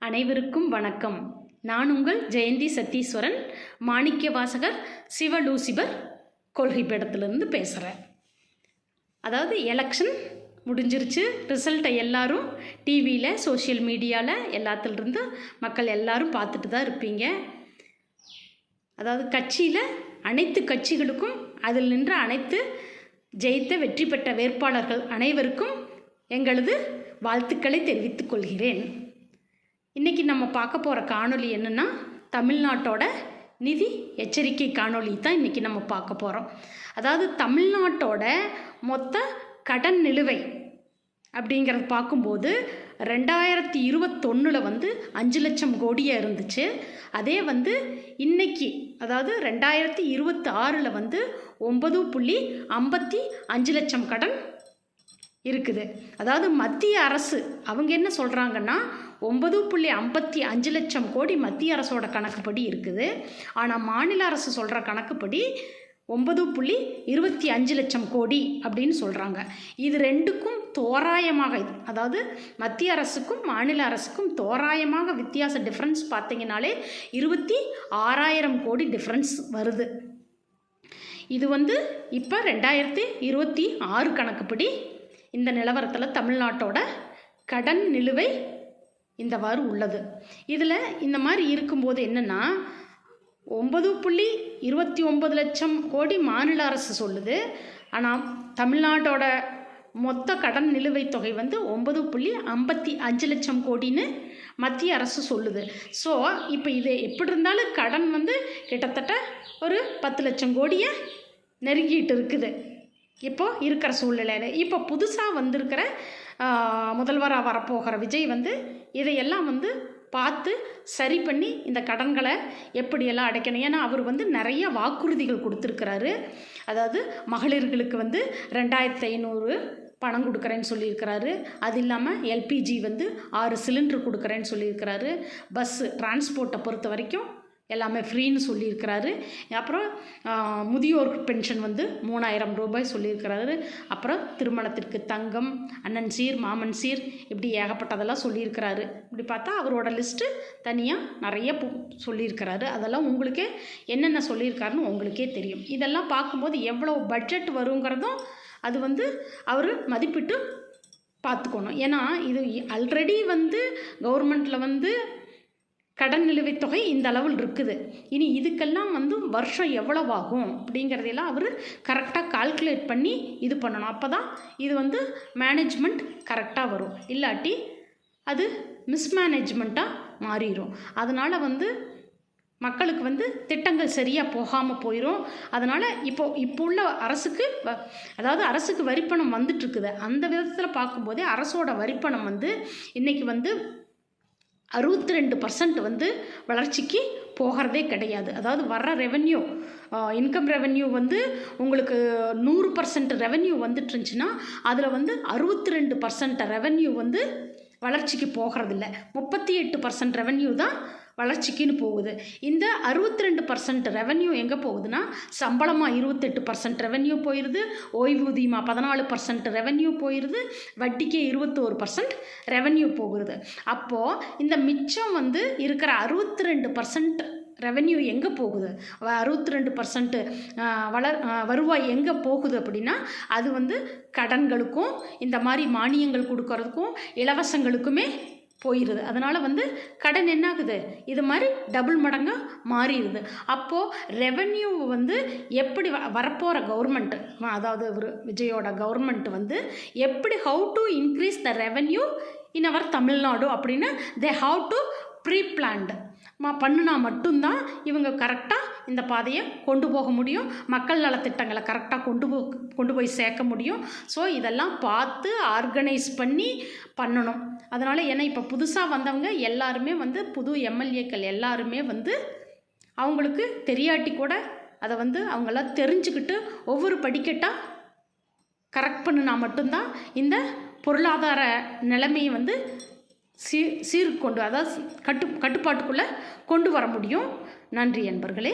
அனைவருக்கும் வணக்கம். நான் உங்கள் ஜெயந்தி சத்தீஸ்வரன், மாணிக்கவாசகர் சிவலூசிபர் கொள்கை பீடத்திலிருந்து பேசுகிறேன். அதாவது எலெக்ஷன் முடிஞ்சிருச்சு, ரிசல்ட்டை எல்லாரும் டிவியில் சோஷியல் மீடியாவில் எல்லாத்துலேருந்து மக்கள் எல்லாரும் பார்த்துட்டு தான் இருப்பீங்க. அதாவது கட்சியில் அனைத்து கட்சிகளுக்கும் அதில் நின்ற அனைத்து ஜெயித்த வெற்றி பெற்ற வேட்பாளர்கள் அனைவருக்கும் எங்களது வாழ்த்துக்களை தெரிவித்துக் கொள்கிறேன். இன்றைக்கி நம்ம பார்க்க போகிற காணொளி என்னென்னா, தமிழ்நாட்டோட நிதி எச்சரிக்கை காணொளி தான் இன்றைக்கி நம்ம பார்க்க போகிறோம். அதாவது தமிழ்நாட்டோட மொத்த கடன் நிலுவை அப்படிங்கிறது பார்க்கும்போது 2021 5 லட்சம் கோடியாக இருந்துச்சு. அதே இன்னைக்கு அதாவது 2026 9.55 லட்சம் கடன் இருக்குது. அதாவது மத்திய அரசு அவங்க என்ன சொல்கிறாங்கன்னா 9.55 லட்சம் கோடி மத்திய அரசோட கணக்குப்படி இருக்குது. ஆனால் மாநில அரசு சொல்கிற கணக்குப்படி 9.25 லட்சம் கோடி அப்படின்னு சொல்கிறாங்க. இது ரெண்டுக்கும் தோராயமாக அதாவது மத்திய அரசுக்கும் மாநில அரசுக்கும் தோராயமாக வித்தியாச டிஃப்ரென்ஸ் பார்த்தீங்கன்னாலே 26,000 கோடி டிஃப்ரென்ஸ் வருது. இது இப்போ 2026 கணக்குப்படி இந்த நிலவரத்தில் தமிழ்நாட்டோட கடன் நிலுவை இந்தவாறு உள்ளது. இதில் இந்த மாதிரி இருக்கும்போது என்னென்னா 9.29 லட்சம் கோடி மாநில அரசு சொல்லுது. ஆனால் தமிழ்நாட்டோட மொத்த கடன் நிலுவை தொகை 9.55 லட்சம் கோடின்னு மத்திய அரசு சொல்லுது. ஸோ இப்போ இது எப்படி இருந்தாலும் கடன் கிட்டத்தட்ட ஒரு 10 லட்சம் கோடியை நெருங்கிட்டு இருக்குது இப்போது இருக்கிற சூழ்நிலையில். இப்போ புதுசாக வந்திருக்கிற முதல்வராக வரப்போகிற விஜய் இதையெல்லாம் பார்த்து சரி பண்ணி இந்த கடன்களை எப்படியெல்லாம் அடைக்கணும். ஏன்னா அவர் நிறைய வாக்குறுதிகள் கொடுத்துருக்கிறாரு. அதாவது மகளிர்களுக்கு 2,500 பணம் கொடுக்குறேன்னு சொல்லியிருக்கிறாரு. அது இல்லாமல் எல்பிஜி 6 சிலிண்டர் கொடுக்குறேன்னு சொல்லியிருக்கிறாரு. பஸ்ஸு டிரான்ஸ்போர்ட்டை பொறுத்த வரைக்கும் எல்லாமே ஃப்ரீன்னு சொல்லியிருக்கிறாரு. அப்புறம் முதியோர் பென்ஷன் 3,000 ரூபாய் சொல்லியிருக்கிறாரு. அப்புறம் திருமணத்திற்கு தங்கம், அண்ணன் சீர், மாமன் சீர், இப்படி ஏகப்பட்டதெல்லாம் சொல்லியிருக்கிறாரு. இப்படி பார்த்தா அவரோட லிஸ்ட்டு தனியாக நிறைய சொல்லியிருக்கிறாரு. அதெல்லாம் உங்களுக்கே என்னென்ன சொல்லியிருக்காருன்னு உங்களுக்கே தெரியும். இதெல்லாம் பார்க்கும்போது எவ்வளோ பட்ஜெட் வருங்கிறதும் அது அவர் மதிப்பிட்டு பார்த்துக்கணும். ஏன்னா இது ஆல்ரெடி கவர்மெண்ட்டில் கடன் நிலுவைத் தொகை இந்த அளவில் இருக்குது. இனி இதுக்கெல்லாம் வருஷம் எவ்வளவாகும் அப்படிங்கிறதையெல்லாம் அவர் கரெக்டாக கால்குலேட் பண்ணி இது பண்ணணும். அப்போ தான் இது மேனேஜ்மெண்ட் கரெக்டாக வரும். இல்லாட்டி அது மிஸ்மேனேஜ்மெண்ட்டாக மாறிடும். அதனால் மக்களுக்கு திட்டங்கள் சரியாக போகாமல் போயிடும். அதனால் இப்போ உள்ள அரசுக்கு அதாவது அரசுக்கு வரிப்பணம் வந்துட்டுருக்குது. அந்த விதத்தில் பார்க்கும்போதே அரசோட வரிப்பணம் இன்றைக்கி 62% வளர்ச்சிக்கு போகிறதே கிடையாது. அதாவது வர்ற ரெவென்யூ, இன்கம் ரெவென்யூ உங்களுக்கு 100% ரெவென்யூ வந்துட்டுருந்துச்சுன்னா அதில் 62% ரெவென்யூ வளர்ச்சிக்கு போகிறதில்ல. 38% ரெவென்யூ தான் வளர்ச்சிக்குன்னு போகுது. இந்த 62% ரெவென்யூ எங்கே போகுதுன்னா, சம்பளமாக 28% ரெவென்யூ போயிடுது, ஓய்வூதியமாக 14% ரெவென்யூ போயிடுது, வட்டிக்கு 21% ரெவென்யூ போகுது. அப்போது இந்த மிச்சம் இருக்கிற 62% ரெவென்யூ எங்கே போகுது, 62% வருவாய் எங்கே போகுது அப்படின்னா, அது கடன்களுக்கும் இந்த மாதிரி மானியங்கள் கொடுக்கறதுக்கும் இலவசங்களுக்குமே போயிடுது. அதனால் கடன் என்ன ஆகுது, இது மாதிரி டபுள் மடங்காக மாறிடுது. அப்போது ரெவென்யூ எப்படி வரப்போகிற கவர்மெண்ட்டு, அதாவது விஜயோட கவர்மெண்ட் எப்படி how to increase the revenue in our Tamil Nadu அப்படின்னு they have to pre planned பண்ணுனா மட்டும்தான் இவங்க கரெக்டாக இந்த பாதையை கொண்டு போக முடியும். மக்கள் நலத்திட்டங்களை கரெக்டாக கொண்டு போய் சேர்க்க முடியும். ஸோ இதெல்லாம் பார்த்து ஆர்கனைஸ் பண்ணி பண்ணணும். அதனால் ஏன்னா இப்போ புதுசாக வந்தவங்க எல்லாருமே புது எம்எல்ஏக்கள் எல்லாருமே அவங்களுக்கு தெரியாட்டி கூட அதை அவங்களாம் தெரிஞ்சுக்கிட்டு ஒவ்வொரு படிக்கட்டாக கரெக்ட் பண்ணுனா மட்டும்தான் இந்த பொருளாதார நிலைமையை அதாவது கட்டுப்பாட்டுக்குள்ளே கொண்டு வர முடியும். நன்றி நண்பர்களே.